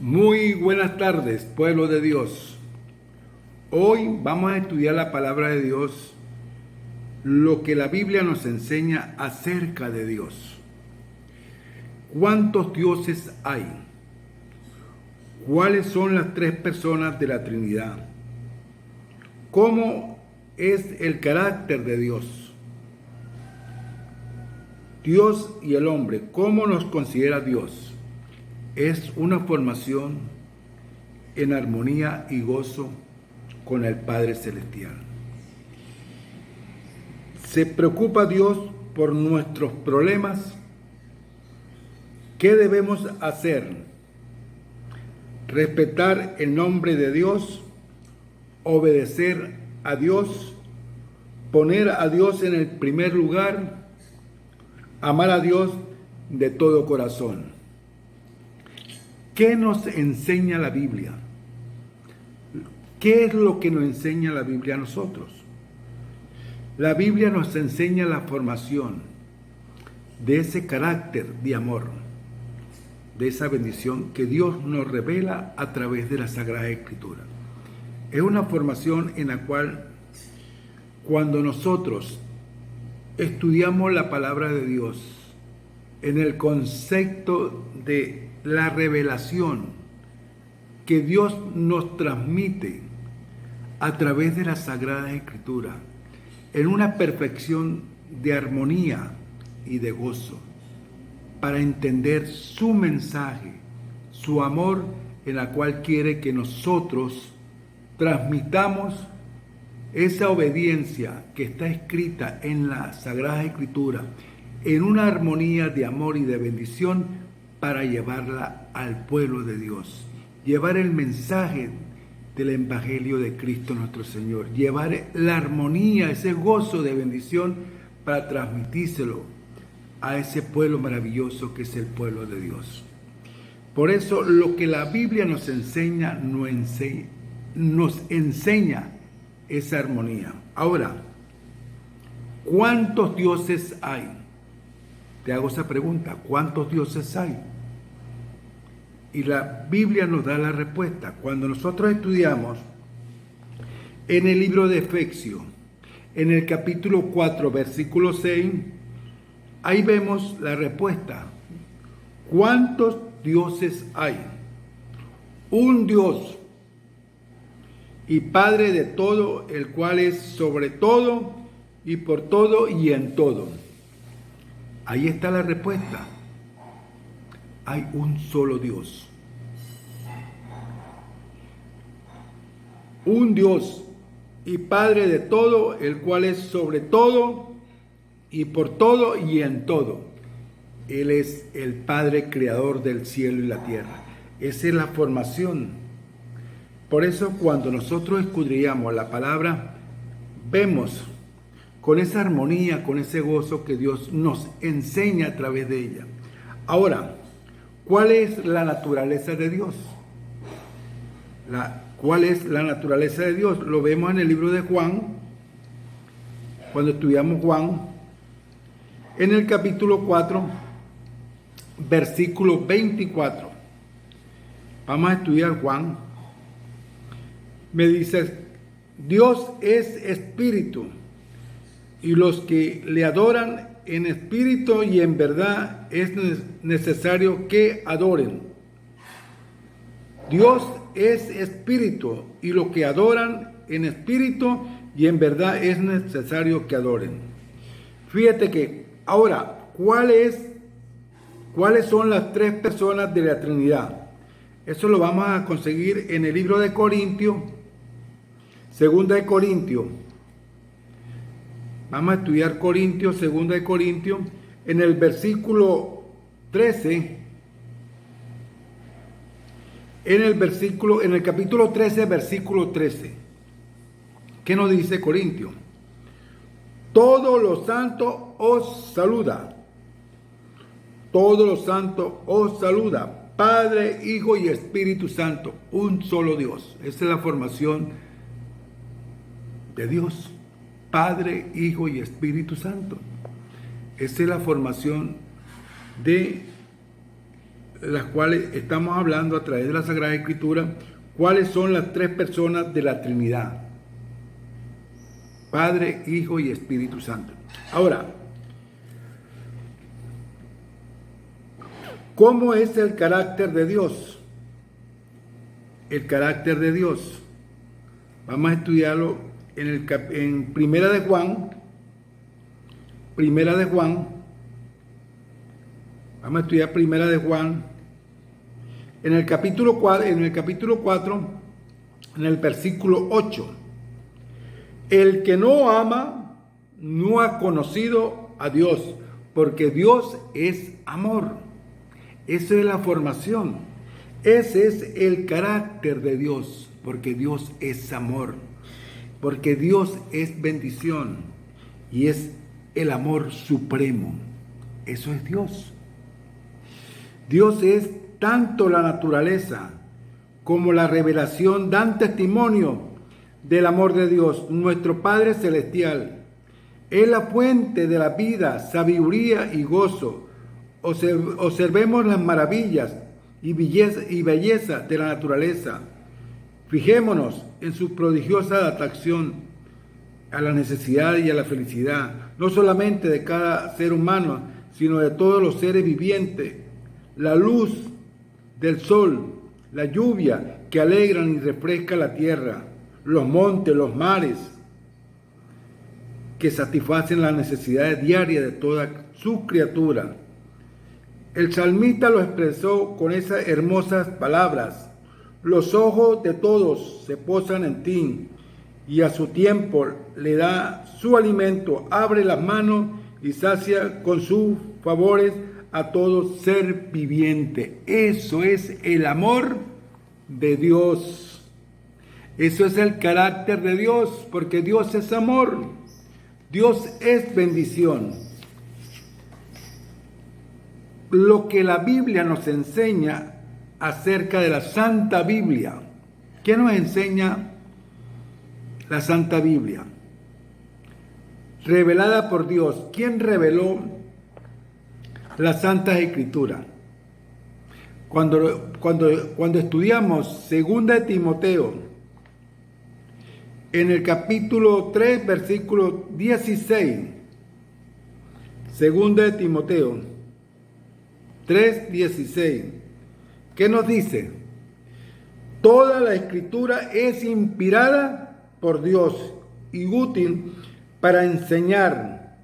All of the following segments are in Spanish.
Muy buenas tardes, pueblo de Dios. Hoy vamos a estudiar la palabra de Dios, lo que la Biblia nos enseña acerca de Dios. ¿Cuántos dioses hay? ¿Cuáles son las tres personas de la Trinidad? ¿Cómo es el carácter de Dios? Dios y el hombre, ¿cómo nos considera Dios? Es una formación en armonía y gozo con el Padre Celestial. ¿Se preocupa Dios por nuestros problemas? ¿Qué debemos hacer? ¿Respetar el nombre de Dios? ¿Obedecer a Dios? ¿Poner a Dios en el primer lugar? ¿Amar a Dios de todo corazón? ¿Qué nos enseña la Biblia? ¿Qué es lo que nos enseña la Biblia a nosotros? La Biblia nos enseña la formación de ese carácter de amor, de esa bendición que Dios nos revela a través de la Sagrada Escritura. Es una formación en la cual, cuando nosotros estudiamos la palabra de Dios en el concepto de la revelación que Dios nos transmite a través de la Sagrada Escritura, en una perfección de armonía y de gozo, para entender su mensaje, su amor, en la cual quiere que nosotros transmitamos esa obediencia que está escrita en la Sagrada Escritura, en una armonía de amor y de bendición, para llevarla al pueblo de Dios, llevar el mensaje del Evangelio de Cristo nuestro Señor, llevar la armonía, ese gozo de bendición, para transmitírselo a ese pueblo maravilloso que es el pueblo de Dios. Por eso lo que la Biblia nos enseña esa armonía. Ahora, ¿cuántos dioses hay? Te hago esa pregunta, ¿cuántos dioses hay? Y la Biblia nos da la respuesta. Cuando nosotros estudiamos en el libro de Efesios, en el capítulo 4, versículo 6, ahí vemos la respuesta. ¿Cuántos dioses hay? Un Dios y Padre de todo, el cual es sobre todo y por todo y en todo. Ahí está la respuesta. Hay un solo Dios. Un Dios y Padre de todo, el cual es sobre todo y por todo y en todo. Él es el Padre creador del cielo y la tierra. Esa es la formación. Por eso cuando nosotros escudriñamos la palabra, vemos con esa armonía, con ese gozo que Dios nos enseña a través de ella. Ahora, ¿cuál es la naturaleza de Dios? ¿Cuál es la naturaleza de Dios? Lo vemos en el libro de Juan, cuando estudiamos Juan, en el capítulo 4, versículo 24. Vamos a estudiar Juan. Me dice, Dios es espíritu, y los que le adoran en espíritu y en verdad es necesario que adoren. Dios es espíritu, y los que adoran en espíritu y en verdad es necesario que adoren. Fíjate que ahora, ¿cuáles son las tres personas de la Trinidad? Eso lo vamos a conseguir en el libro de Corintios, segunda de Corintios. Vamos a estudiar Corintios, segunda de Corintios, en el versículo 13. En el capítulo 13, versículo 13. ¿Qué nos dice Corintios? Todos los santos os saluda. Todos los santos os saluda. Padre, Hijo y Espíritu Santo. Un solo Dios. Esa es la formación de Dios. Padre, Hijo y Espíritu Santo. Esa es la formación de las cuales estamos hablando a través de la Sagrada Escritura, cuáles son las tres personas de la Trinidad: Padre, Hijo y Espíritu Santo. Ahora, ¿cómo es el carácter de Dios? El carácter de Dios. Vamos a estudiarlo en Primera de Juan. Primera de Juan. Vamos a estudiar Primera de Juan. En el capítulo 4, en el versículo 8. El que no ama no ha conocido a Dios, porque Dios es amor. Esa es la formación. Ese es el carácter de Dios, porque Dios es amor, porque Dios es bendición y es el amor supremo. Eso es Dios. Dios es tanto la naturaleza como la revelación, dan testimonio del amor de Dios, nuestro Padre Celestial. Es la fuente de la vida, sabiduría y gozo. Observemos las maravillas y belleza de la naturaleza. Fijémonos en su prodigiosa atracción a la necesidad y a la felicidad, no solamente de cada ser humano, sino de todos los seres vivientes. La luz del sol, la lluvia que alegran y refrescan la tierra, los montes, los mares, que satisfacen las necesidades diarias de toda su criatura. El salmista lo expresó con esas hermosas palabras: los ojos de todos se posan en ti, y a su tiempo le da su alimento, abre las manos y sacia con sus favores a todo ser viviente. Eso es el amor de Dios. Eso es el carácter de Dios, porque Dios es amor. Dios es bendición. Lo que la Biblia nos enseña acerca de la Santa Biblia. ¿Qué nos enseña la Santa Biblia? Revelada por Dios. ¿Quién reveló las Santas Escrituras? Cuando estudiamos 2 de Timoteo, en el capítulo 3, versículo 16, 2 de Timoteo 3:16, ¿qué nos dice? Toda la Escritura es inspirada por Dios y útil para enseñar,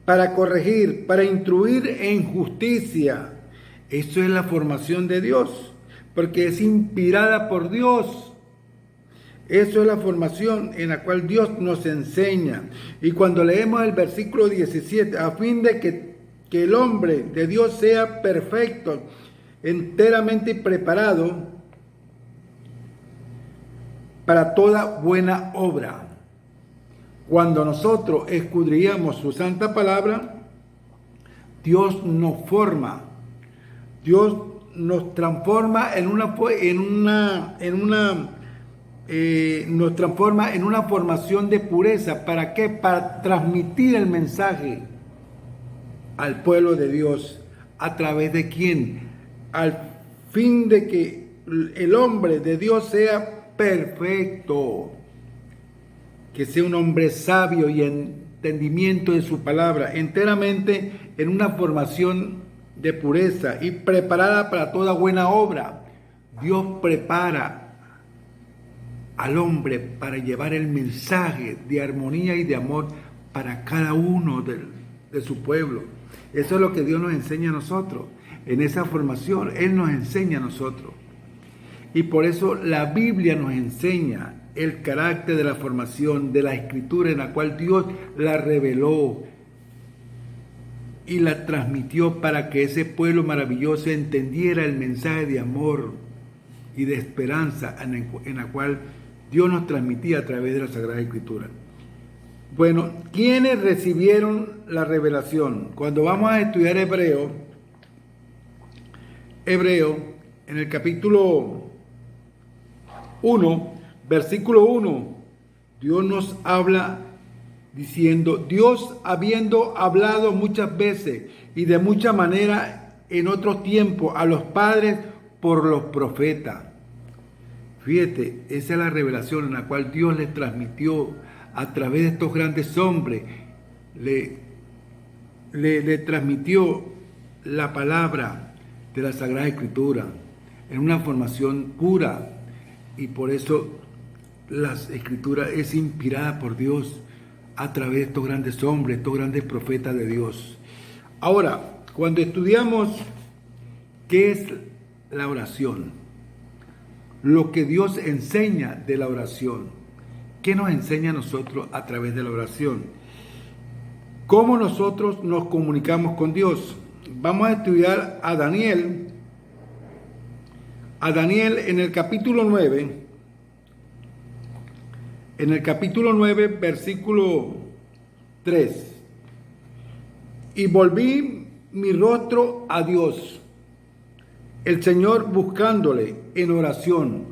para corregir, para instruir en justicia. Eso es la formación de Dios, porque es inspirada por Dios. Eso es la formación en la cual Dios nos enseña. Y cuando leemos el versículo 17, a fin de que el hombre de Dios sea perfecto, enteramente preparado para toda buena obra. Cuando nosotros escudriñamos su santa palabra, Dios nos forma. Dios nos transforma nos transforma en una formación de pureza. ¿Para qué? Para transmitir el mensaje al pueblo de Dios. ¿A través de quién? Al fin de que el hombre de Dios sea perfecto, que sea un hombre sabio y entendimiento de su palabra, enteramente en una formación de pureza y preparada para toda buena obra. Dios prepara al hombre para llevar el mensaje de armonía y de amor para cada uno de su pueblo. Eso es lo que Dios nos enseña a nosotros. En esa formación, Él nos enseña a nosotros. Y por eso la Biblia nos enseña el carácter de la formación de la Escritura, en la cual Dios la reveló y la transmitió para que ese pueblo maravilloso entendiera el mensaje de amor y de esperanza en la cual Dios nos transmitía a través de la Sagrada Escritura. Bueno, ¿quiénes recibieron la revelación? Cuando vamos a estudiar Hebreo, en el capítulo 1, versículo 1, Dios nos habla diciendo: Dios, habiendo hablado muchas veces y de mucha manera en otro tiempo a los padres por los profetas. Fíjate, esa es la revelación en la cual Dios les transmitió a través de estos grandes hombres. Le transmitió la palabra de la Sagrada Escritura en una formación pura, y por eso las Escrituras es inspirada por Dios a través de estos grandes hombres, estos grandes profetas de Dios. Ahora, cuando estudiamos qué es la oración, lo que Dios enseña de la oración, ¿qué nos enseña a nosotros a través de la oración? ¿Cómo nosotros nos comunicamos con Dios? Vamos a estudiar a Daniel en el capítulo 9, versículo 3. Y volví mi rostro a Dios, el Señor, buscándole en oración,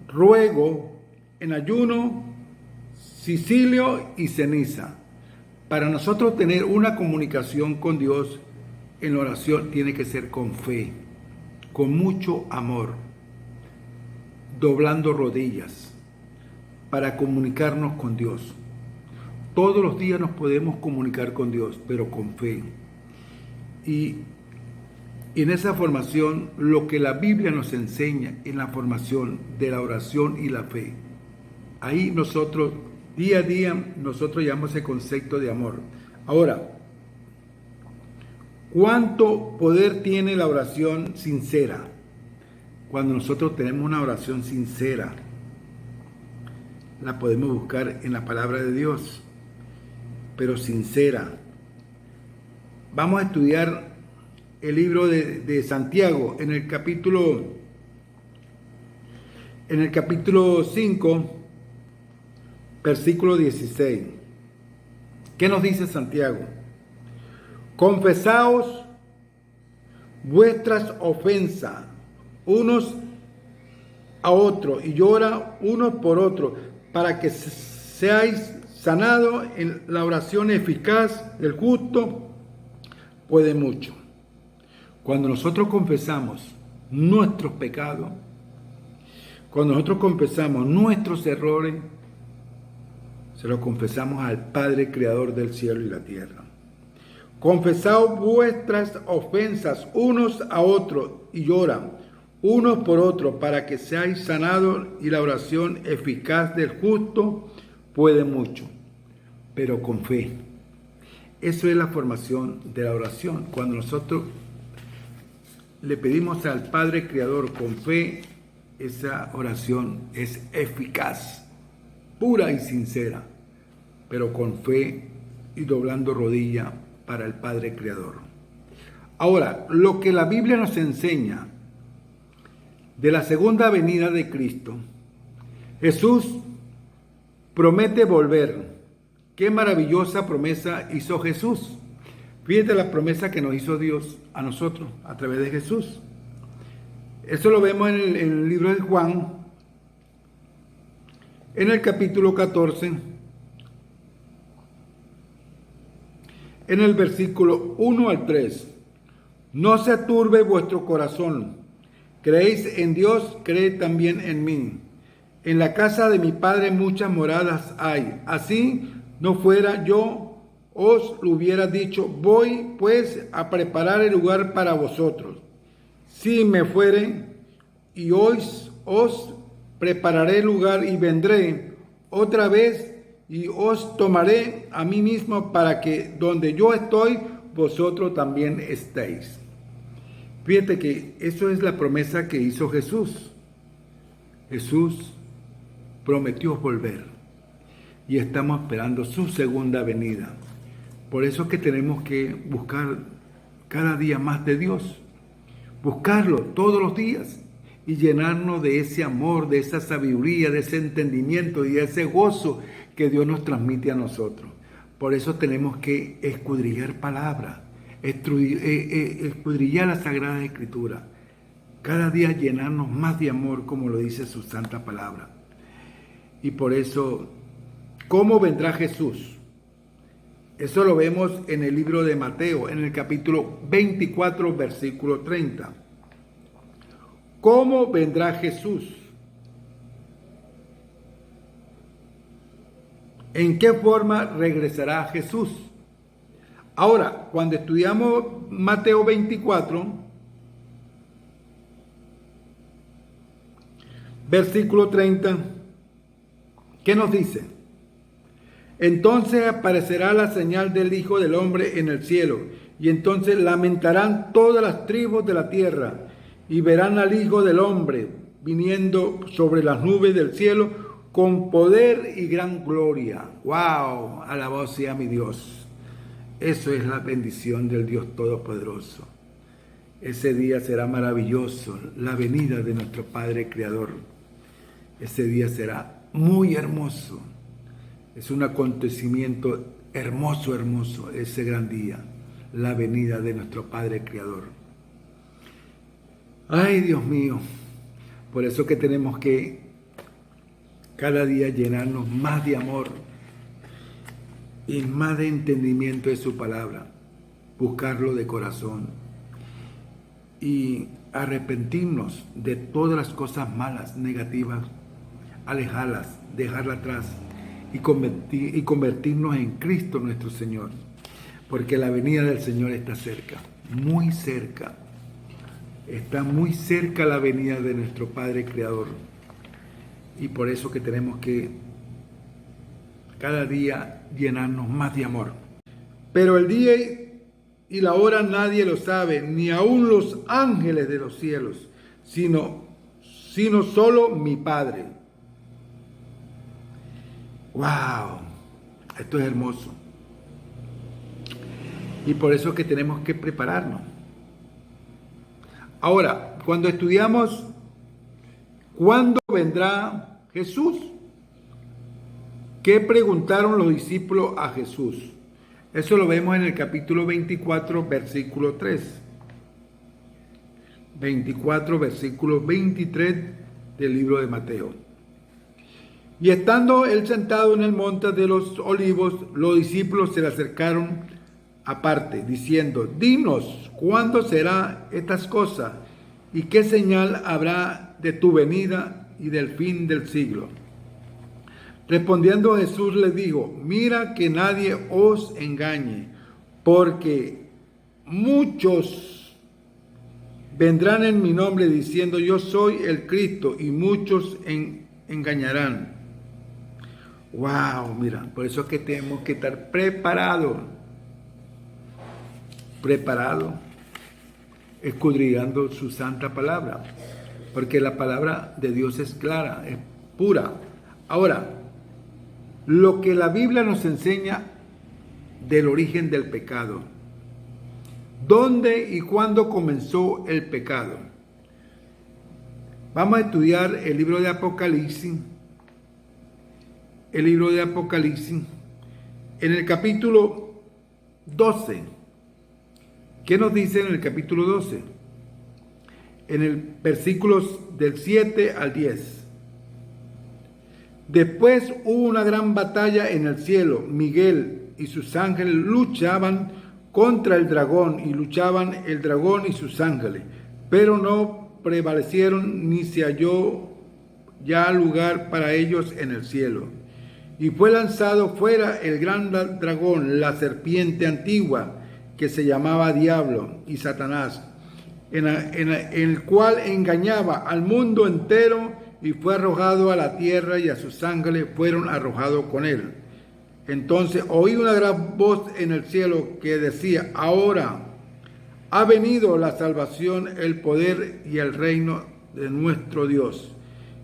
ruego, en ayuno, cilicio y ceniza. Para nosotros tener una comunicación con Dios en la oración tiene que ser con fe, con mucho amor, doblando rodillas para comunicarnos con Dios. Todos los días nos podemos comunicar con Dios, pero con fe. Y en esa formación, lo que la Biblia nos enseña en la formación de la oración y la fe, ahí nosotros, día a día, nosotros llamamos ese concepto de amor. Ahora, ¿cuánto poder tiene la oración sincera? Cuando nosotros tenemos una oración sincera, la podemos buscar en la palabra de Dios, pero sincera. Vamos a estudiar el libro de Santiago en el capítulo 5, versículo 16. ¿Qué nos dice Santiago? Confesaos vuestras ofensas unos a otros y llora unos por otros, para que seáis sanados. En la oración eficaz del justo puede mucho. Cuando nosotros confesamos nuestros pecados, cuando nosotros confesamos nuestros errores, se los confesamos al Padre Creador del cielo y la tierra. Confesaos vuestras ofensas unos a otros y lloran unos por otros, para que seáis sanados, y la oración eficaz del justo puede mucho, pero con fe. Eso es la formación de la oración. Cuando nosotros le pedimos al Padre Creador con fe, esa oración es eficaz, pura y sincera, pero con fe y doblando rodilla para el Padre Creador. Ahora, lo que la Biblia nos enseña de la segunda venida de Cristo, Jesús promete volver. Qué maravillosa promesa hizo Jesús. Fíjate la promesa que nos hizo Dios a nosotros a través de Jesús. Eso lo vemos en el libro de Juan, en el capítulo 14, en el versículo 1 al 3. No se turbe vuestro corazón. Creéis en Dios, creed también en mí. En la casa de mi Padre muchas moradas hay. Así no fuera, yo os lo hubiera dicho. Voy pues a preparar el lugar para vosotros. Si me fuere, y os prepararé el lugar, y vendré otra vez y os tomaré a mí mismo, para que donde yo estoy, vosotros también estéis. Fíjate que eso es la promesa que hizo Jesús. Jesús prometió volver y estamos esperando su segunda venida. Por eso es que tenemos que buscar cada día más de Dios, buscarlo todos los días y llenarnos de ese amor, de esa sabiduría, de ese entendimiento y de ese gozo que Dios nos transmite a nosotros. Por eso tenemos que escudriñar palabra, escudriñar la Sagrada Escritura, cada día llenarnos más de amor, como lo dice su santa palabra. Y por eso, ¿cómo vendrá Jesús? Eso lo vemos en el libro de Mateo, en el capítulo 24, versículo 30. ¿Cómo vendrá Jesús? ¿En qué forma regresará Jesús? Ahora, cuando estudiamos Mateo 24, versículo 30, ¿qué nos dice? Entonces aparecerá la señal del Hijo del Hombre en el cielo, y entonces lamentarán todas las tribus de la tierra, y verán al Hijo del Hombre viniendo sobre las nubes del cielo con poder y gran gloria. ¡Wow! Alabado sea mi Dios. Eso es la bendición del Dios Todopoderoso. Ese día será maravilloso, la venida de nuestro Padre Creador. Ese día será muy hermoso. Es un acontecimiento hermoso, hermoso, ese gran día, la venida de nuestro Padre Creador. Ay, Dios mío, por eso que tenemos que cada día llenarnos más de amor y más de entendimiento de su palabra, buscarlo de corazón y arrepentirnos de todas las cosas malas, negativas, alejarlas, dejarlas atrás y convertirnos en Cristo nuestro Señor, porque la venida del Señor está cerca, muy cerca. Está muy cerca la venida de nuestro Padre Creador. Y por eso que tenemos que cada día llenarnos más de amor. Pero el día y la hora nadie lo sabe, ni aun los ángeles de los cielos, sino solo mi Padre. ¡Wow! Esto es hermoso. Y por eso que tenemos que prepararnos. Ahora, cuando estudiamos ¿cuándo vendrá Jesús? ¿Qué preguntaron los discípulos a Jesús? Eso lo vemos en el capítulo 24, versículo 3. 24, versículo 23 del libro de Mateo. Y estando él sentado en el monte de los olivos, los discípulos se le acercaron aparte, diciendo: dinos, ¿cuándo será estas cosas? ¿Y qué señal habrá de tu venida y del fin del siglo? Respondiendo Jesús les dijo: mira que nadie os engañe, porque muchos vendrán en mi nombre diciendo: yo soy el Cristo, y muchos engañarán. Wow, mira, por eso es que tenemos que estar preparados, escudriñando su santa palabra, porque la palabra de Dios es clara, es pura. Ahora, lo que la Biblia nos enseña del origen del pecado, ¿dónde y cuándo comenzó el pecado? Vamos a estudiar el libro de Apocalipsis. El libro de Apocalipsis, en el capítulo 12. ¿Qué nos dice en el capítulo 12? En el versículos del 7 al 10. Después hubo una gran batalla en el cielo. Miguel y sus ángeles luchaban contra el dragón, y luchaban el dragón y sus ángeles, pero no prevalecieron, ni se halló ya lugar para ellos en el cielo. Y fue lanzado fuera el gran dragón, la serpiente antigua, que se llamaba Diablo y Satanás, en el cual engañaba al mundo entero, y fue arrojado a la tierra, y a sus ángeles fueron arrojados con él. Entonces oí una gran voz en el cielo que decía: ahora ha venido la salvación, el poder y el reino de nuestro Dios,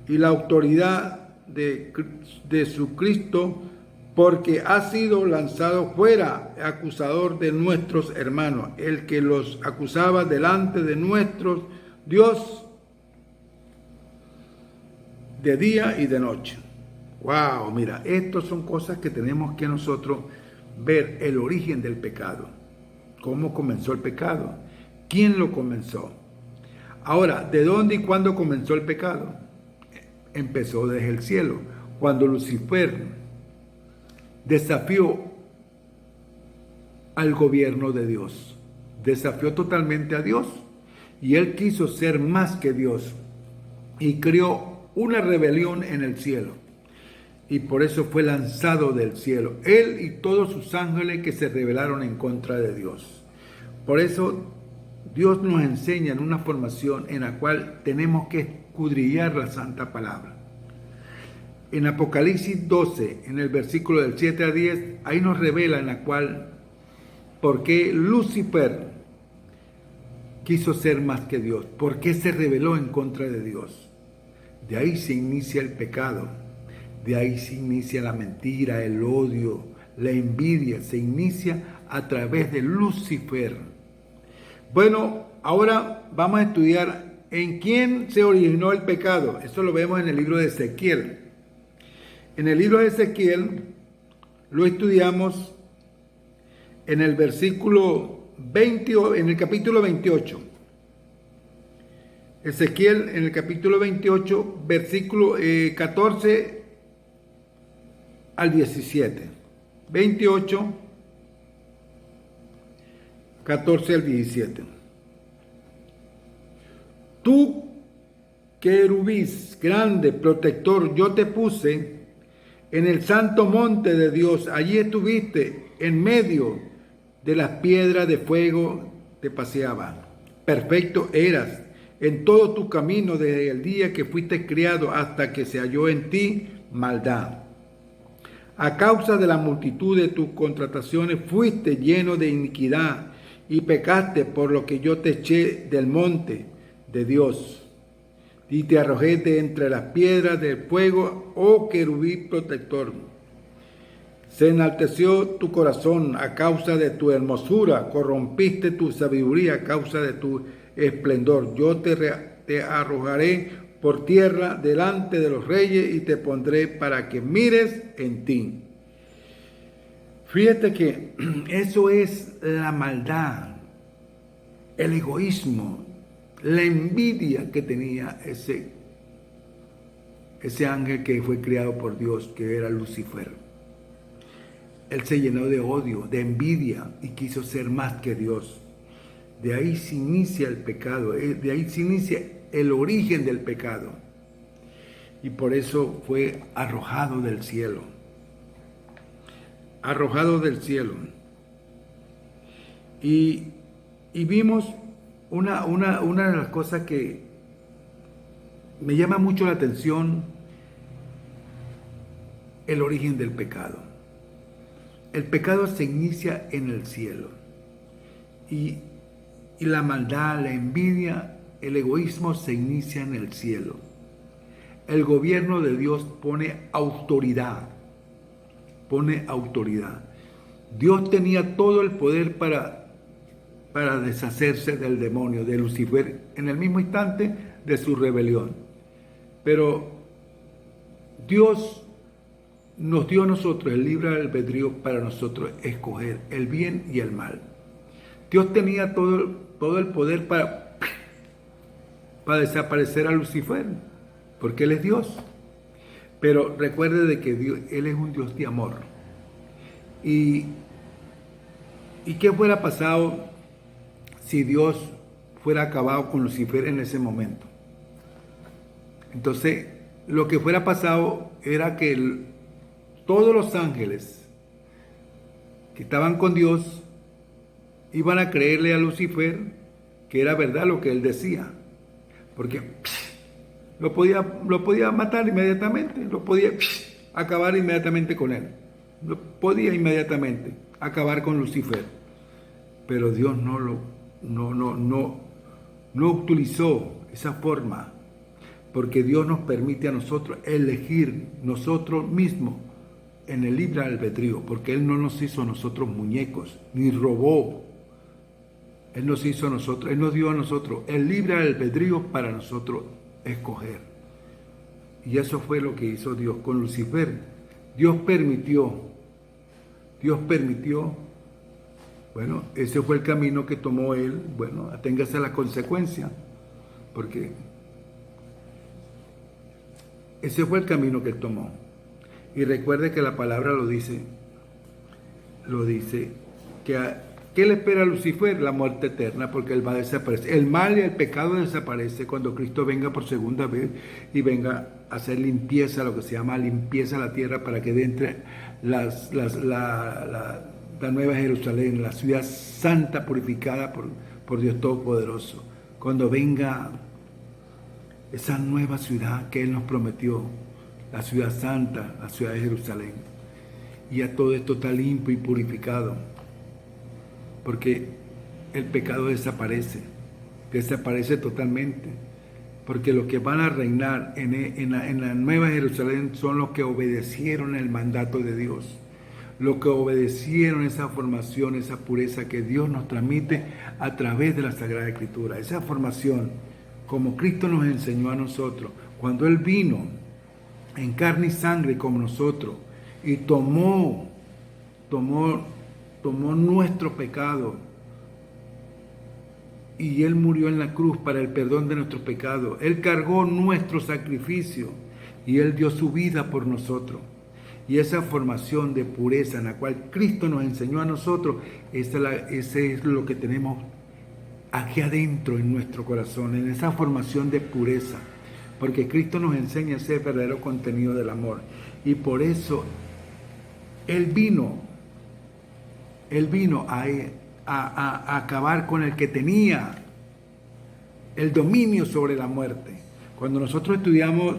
y la autoridad de su Cristo, porque ha sido lanzado fuera acusador de nuestros hermanos, el que los acusaba delante de nuestro Dios de día y de noche. Wow, mira, estas son cosas que tenemos que nosotros ver, el origen del pecado. ¿Cómo comenzó el pecado? ¿Quién lo comenzó? Ahora, ¿de dónde y cuándo comenzó el pecado? Empezó desde el cielo, cuando Lucifer desafió al gobierno de Dios. Desafió totalmente a Dios y él quiso ser más que Dios y creó una rebelión en el cielo. Y por eso fue lanzado del cielo, él y todos sus ángeles que se rebelaron en contra de Dios. Por eso Dios nos enseña en una formación en la cual tenemos que escudriñar la santa palabra. En Apocalipsis 12, en el versículo del 7 a 10, ahí nos revela en la cual por qué Lucifer quiso ser más que Dios, por qué se rebeló en contra de Dios. De ahí se inicia el pecado, de ahí se inicia la mentira, el odio, la envidia, se inicia a través de Lucifer. Bueno, ahora vamos a estudiar en quién se originó el pecado. Eso lo vemos en el libro de Ezequiel. En el libro de Ezequiel lo estudiamos en el versículo 20, en el capítulo 28. Ezequiel en el capítulo 28, versículo 14 al 17. 28, 14 al 17. Tú, querubís grande, protector, yo te puse en el santo monte de Dios. Allí estuviste en medio de las piedras de fuego, te paseaba. Perfecto eras en todo tu camino desde el día que fuiste criado hasta que se halló en ti maldad. A causa de la multitud de tus contrataciones fuiste lleno de iniquidad y pecaste, por lo que yo te eché del monte de Dios y te arrojé de entre las piedras del fuego, oh querubín protector. Se enalteció tu corazón a causa de tu hermosura, corrompiste tu sabiduría a causa de tu esplendor. Yo te arrojaré por tierra delante de los reyes y te pondré para que mires en ti. Fíjate que eso es la maldad, el egoísmo, la envidia que tenía ese ángel que fue criado por Dios, que era Lucifer. Él se llenó de odio, de envidia y quiso ser más que Dios. De ahí se inicia el pecado, de ahí se inicia el origen del pecado. Y por eso fue arrojado del cielo. Arrojado del cielo. Y vimos una de las cosas que me llama mucho la atención, el origen del pecado. El pecado se inicia en el cielo. Y la maldad, la envidia, el egoísmo se inicia en el cielo. El gobierno de Dios pone autoridad. Pone autoridad. Dios tenía todo el poder para deshacerse del demonio, de Lucifer, en el mismo instante de su rebelión. Pero Dios nos dio a nosotros el libre albedrío para nosotros escoger el bien y el mal. Dios tenía todo el poder para desaparecer a Lucifer, porque Él es Dios. Pero recuerde de que Dios, Él es un Dios de amor. ¿Y qué fuera pasado si Dios fuera acabado con Lucifer en ese momento? Entonces, lo que fuera pasado era que todos los ángeles que estaban con Dios iban a creerle a Lucifer que era verdad lo que él decía, porque lo podía matar inmediatamente, lo podía acabar inmediatamente con él, lo podía inmediatamente acabar con Lucifer, pero Dios no utilizó esa forma, porque Dios nos permite a nosotros elegir nosotros mismos en el libre albedrío, porque Él no nos hizo a nosotros muñecos, ni robó. Él nos hizo a nosotros, Él nos dio a nosotros el libre albedrío para nosotros escoger. Y eso fue lo que hizo Dios con Lucifer. Dios permitió, bueno, ese fue el camino que tomó él, bueno, aténgase a la consecuencia, porque ese fue el camino que él tomó. Y recuerde que la palabra lo dice ¿Qué le espera a Lucifer? La muerte eterna, porque él va a desaparecer. El mal y el pecado desaparece cuando Cristo venga por segunda vez y venga a hacer limpieza, lo que se llama limpieza a la tierra, para que entre la Nueva Jerusalén, la ciudad santa purificada por Dios Todopoderoso. Cuando venga esa nueva ciudad que Él nos prometió, la ciudad santa, la ciudad de Jerusalén. Y ya todo esto está limpio y purificado, porque el pecado desaparece totalmente, porque los que van a reinar en la Nueva Jerusalén son los que obedecieron el mandato de Dios, los que obedecieron esa formación, esa pureza que Dios nos transmite a través de la Sagrada Escritura, esa formación como Cristo nos enseñó a nosotros, cuando Él vino en carne y sangre como nosotros y tomó nuestro pecado, y Él murió en la cruz para el perdón de nuestros pecados. Él cargó nuestro sacrificio y Él dio su vida por nosotros. Y esa formación de pureza en la cual Cristo nos enseñó a nosotros, ese es lo que tenemos aquí adentro en nuestro corazón, en esa formación de pureza, porque Cristo nos enseña ese verdadero contenido del amor. Y por eso Él vino a acabar con el que tenía el dominio sobre la muerte. Cuando nosotros estudiamos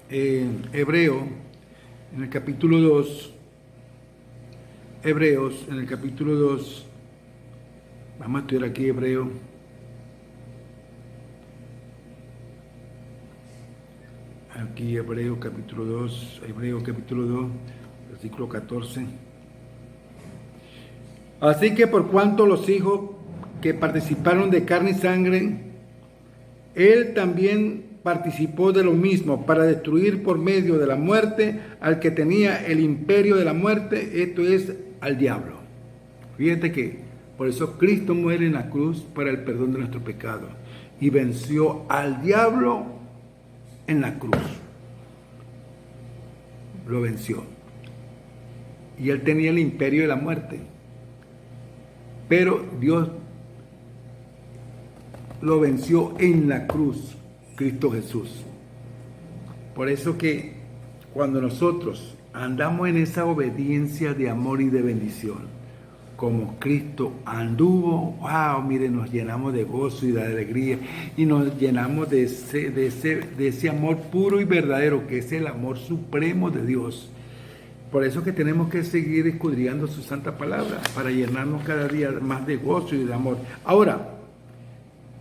Hebreo, en el capítulo 2, Hebreos, en el capítulo 2, vamos a estudiar aquí Hebreo. Aquí Hebreo capítulo 2, versículo 14. Así que por cuanto los hijos que participaron de carne y sangre, Él también participó de lo mismo, para destruir por medio de la muerte al que tenía el imperio de la muerte, esto es, al diablo. Fíjate que por eso Cristo muere en la cruz para el perdón de nuestros pecados y venció al diablo en la cruz. Lo venció. Y Él tenía el imperio de la muerte. Pero Dios lo venció en la cruz, Cristo Jesús. Por eso que cuando nosotros andamos en esa obediencia de amor y de bendición, como Cristo anduvo, wow, mire, nos llenamos de gozo y de alegría y nos llenamos de ese amor puro y verdadero, que es el amor supremo de Dios. Por eso que tenemos que seguir escudriñando su santa palabra, para llenarnos cada día más de gozo y de amor. Ahora,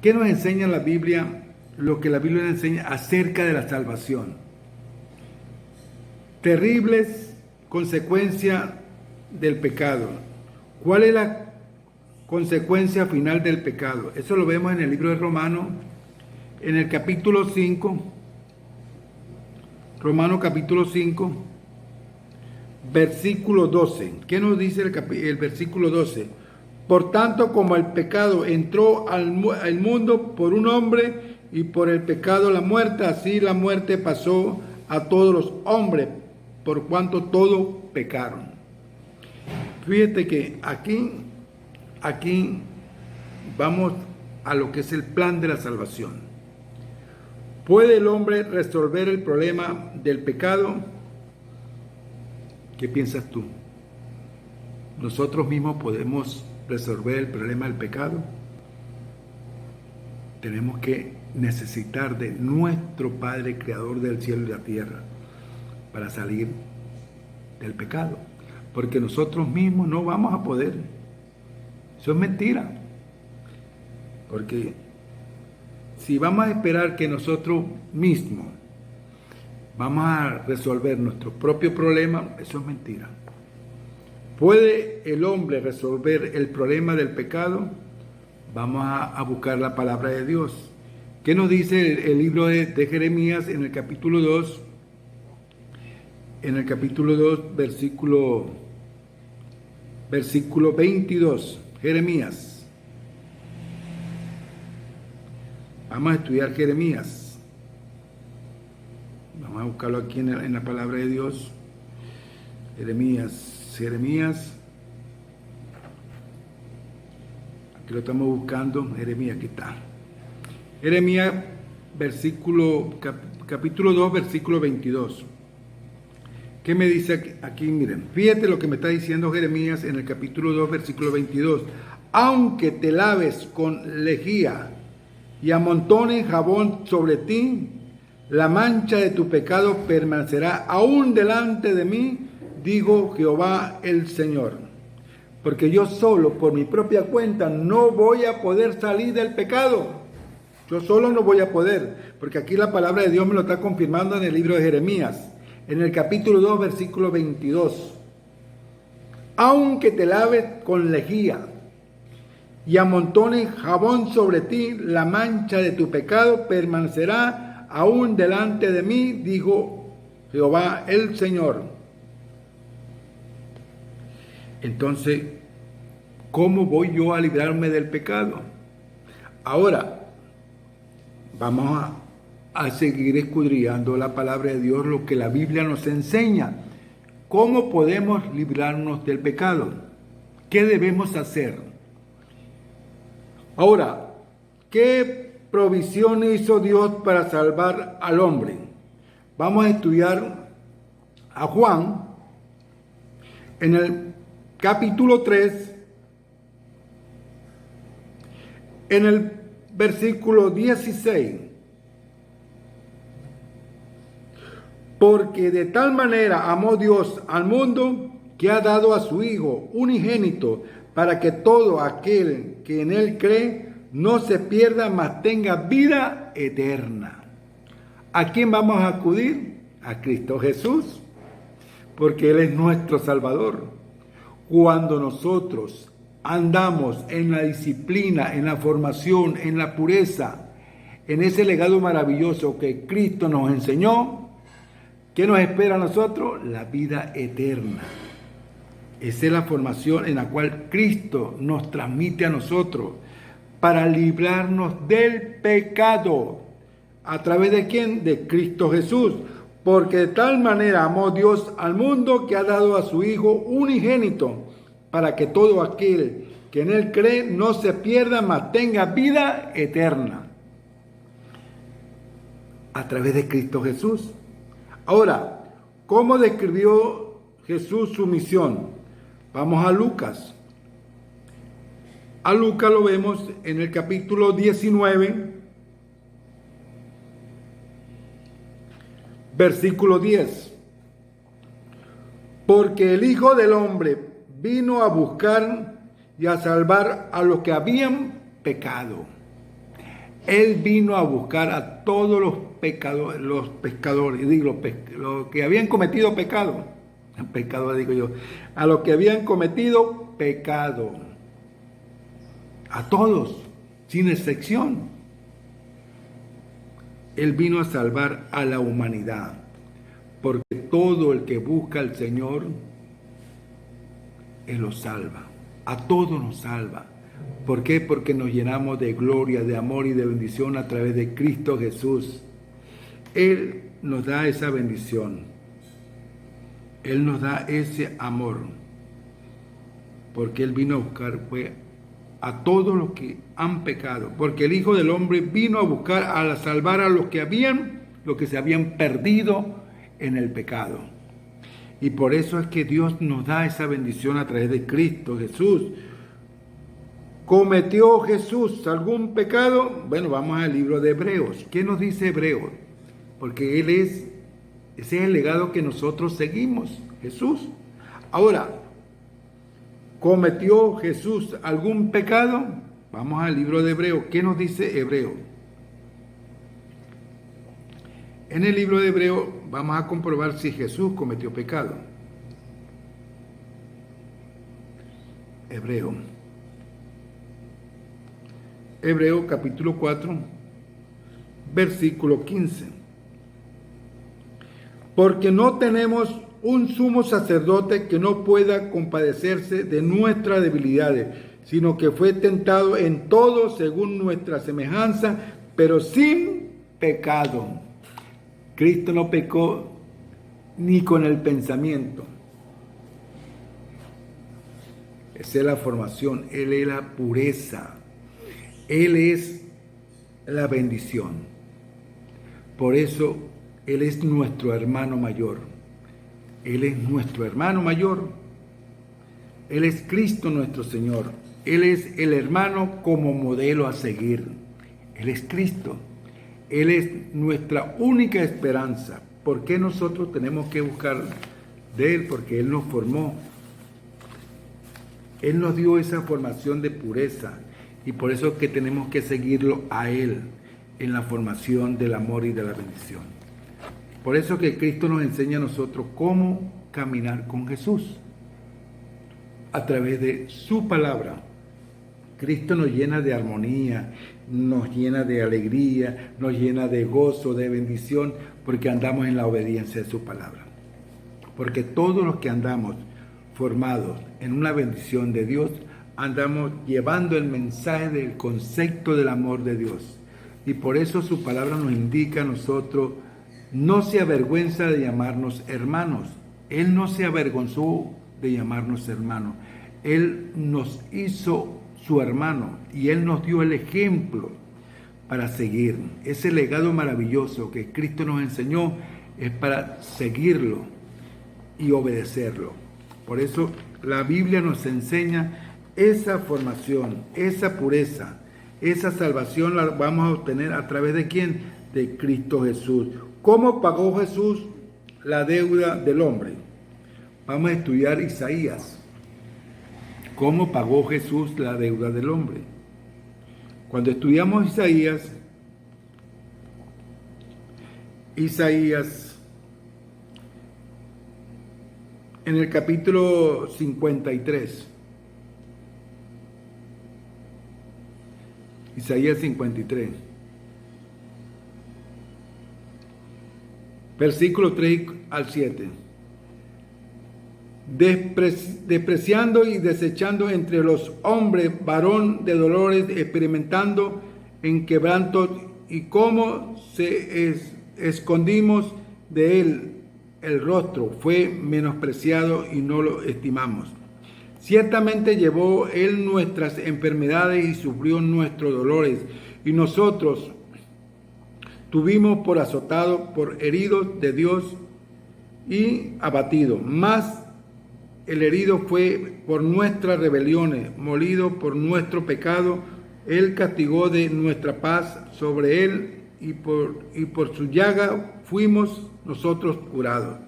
¿qué nos enseña la Biblia? Lo que la Biblia nos enseña acerca de la salvación. Terribles consecuencias del pecado. ¿Cuál es la consecuencia final del pecado? Eso lo vemos en el libro de Romanos, en el capítulo 5. Romanos capítulo 5, versículo 12. ¿Qué nos dice el versículo 12? Por tanto, como el pecado entró al mundo por un hombre, y por el pecado la muerte, así la muerte pasó a todos los hombres, por cuanto todos pecaron. Fíjate que aquí vamos a lo que es el plan de la salvación. ¿Puede el hombre resolver el problema del pecado? ¿Qué piensas tú? ¿Nosotros mismos podemos resolver el problema del pecado? Tenemos que necesitar de nuestro Padre Creador del cielo y la tierra para salir del pecado, porque nosotros mismos no vamos a poder. Eso es mentira, porque si vamos a esperar que nosotros mismos vamos a resolver nuestro propio problema, eso es mentira. ¿Puede el hombre resolver el problema del pecado? Vamos a buscar la palabra de Dios. ¿Qué nos dice el libro de Jeremías en el capítulo 2? En el capítulo 2, versículo 22. Jeremías. Vamos a estudiar Jeremías. Vamos a buscarlo aquí en la palabra de Dios. Jeremías. que lo estamos buscando. Jeremías, aquí está. Jeremías, capítulo 2, versículo 22. ¿Qué me dice aquí? Miren, fíjate lo que me está diciendo Jeremías en el capítulo 2, versículo 22. Aunque te laves con lejía y amontones jabón sobre ti, la mancha de tu pecado permanecerá aún delante de mí, dijo Jehová el Señor. Porque yo solo, por mi propia cuenta, no voy a poder salir del pecado. Yo solo no voy a poder, porque aquí la palabra de Dios me lo está confirmando en el libro de Jeremías, en el capítulo 2, versículo 22. Aunque te laves con lejía y amontones jabón sobre ti, la mancha de tu pecado permanecerá aún delante de mí, dijo Jehová el Señor. Entonces, ¿cómo voy yo a librarme del pecado? Ahora, vamos a seguir escudriñando la palabra de Dios, lo que la Biblia nos enseña. ¿Cómo podemos librarnos del pecado? ¿Qué debemos hacer? Ahora, ¿qué provisión hizo Dios para salvar al hombre? Vamos a estudiar a Juan en el capítulo 3, en el versículo 16. Porque de tal manera amó Dios al mundo que ha dado a su Hijo unigénito, para que todo aquel que en él cree no se pierda, mas tenga vida eterna. ¿A quién vamos a acudir? A Cristo Jesús, porque Él es nuestro Salvador. Cuando nosotros andamos en la disciplina, en la formación, en la pureza, en ese legado maravilloso que Cristo nos enseñó, ¿qué nos espera a nosotros? La vida eterna. Esa es la formación en la cual Cristo nos transmite a nosotros para librarnos del pecado. ¿A través de quién? De Cristo Jesús. Porque de tal manera amó Dios al mundo que ha dado a su Hijo unigénito, para que todo aquel que en Él cree no se pierda, mas tenga vida eterna. A través de Cristo Jesús. Ahora, ¿cómo describió Jesús su misión? Vamos a Lucas. A Lucas lo vemos en el capítulo 19, versículo 10. Porque el Hijo del Hombre vino a buscar y a salvar a los que habían pecado. Él vino a buscar a todos los pescadores, los que habían cometido pecado. Pecadores, digo yo. A los que habían cometido pecado. A todos, sin excepción. Él vino a salvar a la humanidad. Porque todo el que busca al Señor, Él lo salva. A todos nos salva. ¿Por qué? Porque nos llenamos de gloria, de amor y de bendición a través de Cristo Jesús. Él nos da esa bendición. Él nos da ese amor. Porque Él vino a buscar a todos los que han pecado. Porque el Hijo del Hombre vino a buscar, a salvar a los que se habían perdido en el pecado. Y por eso es que Dios nos da esa bendición a través de Cristo Jesús. ¿Cometió Jesús algún pecado? Bueno, vamos al libro de Hebreos. ¿Qué nos dice Hebreos? Porque ese es el legado que nosotros seguimos, Jesús. Ahora, ¿cometió Jesús algún pecado? Vamos al libro de Hebreos. ¿Qué nos dice Hebreos? En el libro de Hebreos vamos a comprobar si Jesús cometió pecado. Hebreos capítulo 4, versículo 15. Porque no tenemos un sumo sacerdote que no pueda compadecerse de nuestras debilidades, sino que fue tentado en todo según nuestra semejanza, pero sin pecado. Cristo no pecó ni con el pensamiento. Esa es la formación, Él es la pureza. Él es la bendición. Por eso Él es nuestro hermano mayor. Él es nuestro hermano mayor. Él es Cristo nuestro Señor. Él es el hermano como modelo a seguir. Él es Cristo. Él es nuestra única esperanza. ¿Por qué nosotros tenemos que buscar de Él? Porque Él nos formó. Él nos dio esa formación de pureza. Y por eso es que tenemos que seguirlo a Él en la formación del amor y de la bendición. Por eso que Cristo nos enseña a nosotros cómo caminar con Jesús. A través de su palabra. Cristo nos llena de armonía, nos llena de alegría, nos llena de gozo, de bendición, porque andamos en la obediencia de su palabra. Porque todos los que andamos formados en una bendición de Dios, andamos llevando el mensaje del concepto del amor de Dios. Y por eso su palabra nos indica a nosotros, no se avergüenza de llamarnos hermanos. Él no se avergonzó de llamarnos hermanos. Él nos hizo su hermano y Él nos dio el ejemplo para seguir. Ese legado maravilloso que Cristo nos enseñó es para seguirlo y obedecerlo. Por eso la Biblia nos enseña esa formación, esa pureza, esa salvación la vamos a obtener a través de ¿quién? De Cristo Jesús. ¿Cómo pagó Jesús la deuda del hombre? Vamos a estudiar Isaías. ¿Cómo pagó Jesús la deuda del hombre? Cuando estudiamos Isaías, en el capítulo 53, Isaías 53, versículo 3 al 7. Despreciando y desechando entre los hombres varón de dolores, experimentando en quebranto, y cómo escondimos de él el rostro, fue menospreciado y no lo estimamos. Ciertamente llevó él nuestras enfermedades y sufrió nuestros dolores, y nosotros tuvimos por azotados, por heridos de Dios y abatido. Mas el herido fue por nuestras rebeliones, molido por nuestro pecado. Él castigó de nuestra paz sobre él, y por su llaga fuimos nosotros curados.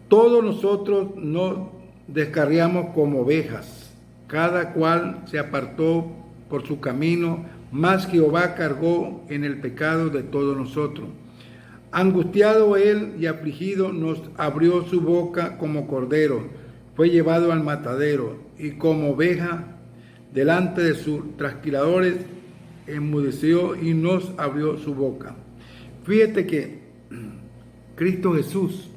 Todos nosotros nos descarriamos como ovejas, cada cual se apartó por su camino, mas Jehová cargó en el pecado de todos nosotros. Angustiado él y afligido, nos abrió su boca como cordero, fue llevado al matadero, y como oveja delante de sus trasquiladores enmudeció y nos abrió su boca. Fíjate que Cristo Jesús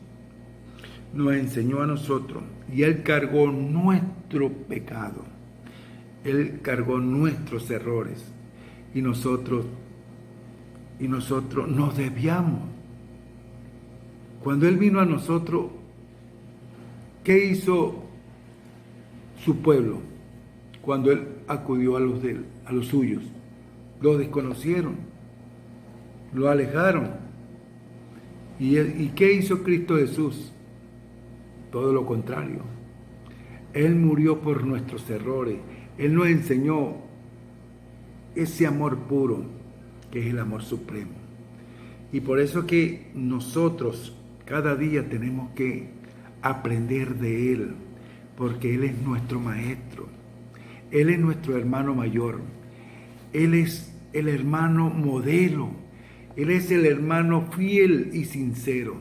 nos enseñó a nosotros, y Él cargó nuestro pecado, Él cargó nuestros errores, y nosotros nos desviamos. Cuando Él vino a nosotros, ¿qué hizo su pueblo? Cuando Él acudió a los suyos, los desconocieron, lo alejaron. ¿Y qué hizo Cristo Jesús? Todo lo contrario. Él murió por nuestros errores. Él nos enseñó ese amor puro, que es el amor supremo. Y por eso que nosotros cada día tenemos que aprender de Él, porque Él es nuestro maestro. Él es nuestro hermano mayor. Él es el hermano modelo. Él es el hermano fiel y sincero.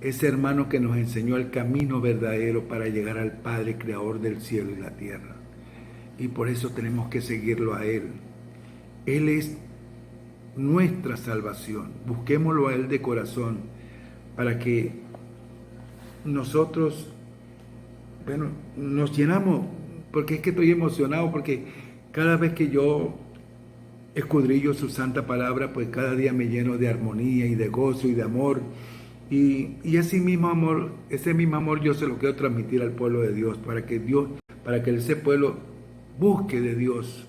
Ese hermano que nos enseñó el camino verdadero para llegar al Padre Creador del cielo y la tierra. Y por eso tenemos que seguirlo a Él. Él es nuestra salvación. Busquémoslo a Él de corazón para que nosotros, nos llenamos, porque es que estoy emocionado, porque cada vez que yo escudrillo su santa palabra, pues cada día me lleno de armonía y de gozo y de amor. Y ese mismo amor yo se lo quiero transmitir al pueblo de Dios, para que ese pueblo busque de Dios,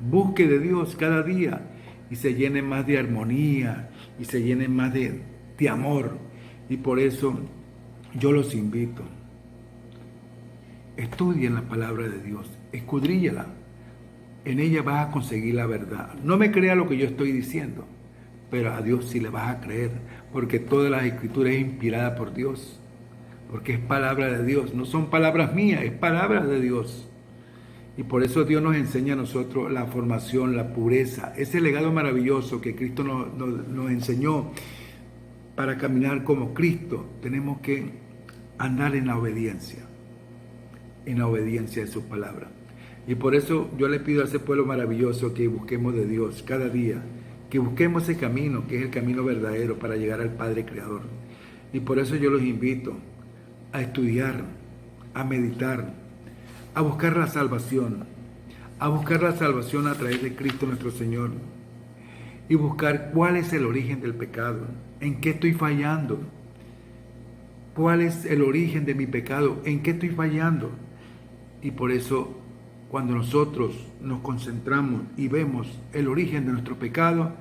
Busque de Dios cada día y se llene más de armonía y se llene más de amor. Y por eso yo los invito. Estudien la palabra de Dios, escudríllala. En ella vas a conseguir la verdad. No me crea lo que yo estoy diciendo, pero a Dios sí le vas a creer, porque toda la escritura es inspirada por Dios, porque es palabra de Dios, no son palabras mías, es palabra de Dios. Y por eso Dios nos enseña a nosotros la formación, la pureza, ese legado maravilloso que Cristo nos enseñó para caminar como Cristo. Tenemos que andar en la obediencia de su palabra. Y por eso yo le pido a ese pueblo maravilloso que busquemos de Dios cada día, que busquemos ese camino, que es el camino verdadero para llegar al Padre Creador. Y por eso yo los invito a estudiar, a meditar, a buscar la salvación a través de Cristo nuestro Señor, y buscar cuál es el origen del pecado, en qué estoy fallando, cuál es el origen de mi pecado, en qué estoy fallando. Y por eso, cuando nosotros nos concentramos y vemos el origen de nuestro pecado,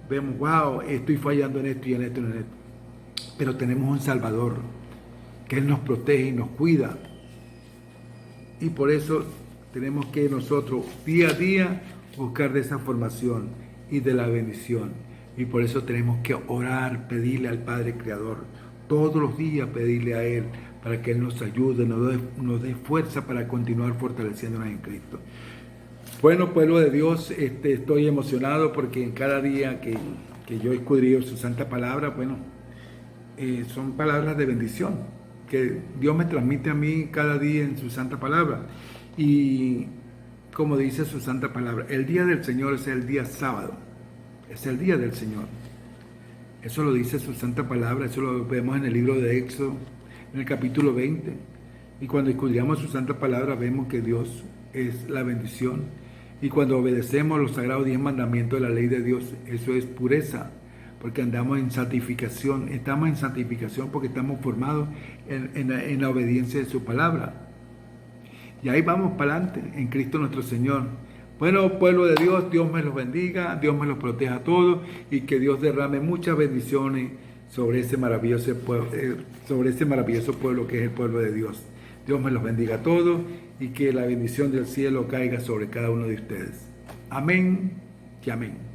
vemos, wow, estoy fallando en esto y en esto y en esto. Pero tenemos un Salvador, que Él nos protege y nos cuida. Y por eso tenemos que nosotros día a día buscar de esa formación y de la bendición. Y por eso tenemos que orar, pedirle al Padre Creador, todos los días pedirle a Él, para que Él nos ayude, nos dé fuerza para continuar fortaleciéndonos en Cristo. Bueno, pueblo de Dios, estoy emocionado porque en cada día que yo escudriño su santa palabra, son palabras de bendición que Dios me transmite a mí cada día en su santa palabra. Y como dice su santa palabra, el día del Señor es el día sábado, es el día del Señor. Eso lo dice su santa palabra, eso lo vemos en el libro de Éxodo, en el capítulo 20. Y cuando escudriñamos su santa palabra, vemos que Dios es la bendición. Y cuando obedecemos los sagrados 10 mandamientos de la ley de Dios, eso es pureza, porque andamos en santificación. Estamos en santificación porque estamos formados en la obediencia de su palabra. Y ahí vamos para adelante, en Cristo nuestro Señor. Bueno, pueblo de Dios, Dios me los bendiga, Dios me los proteja a todos, y que Dios derrame muchas bendiciones sobre ese maravilloso pueblo que es el pueblo de Dios. Dios me los bendiga a todos y que la bendición del cielo caiga sobre cada uno de ustedes. Amén y amén.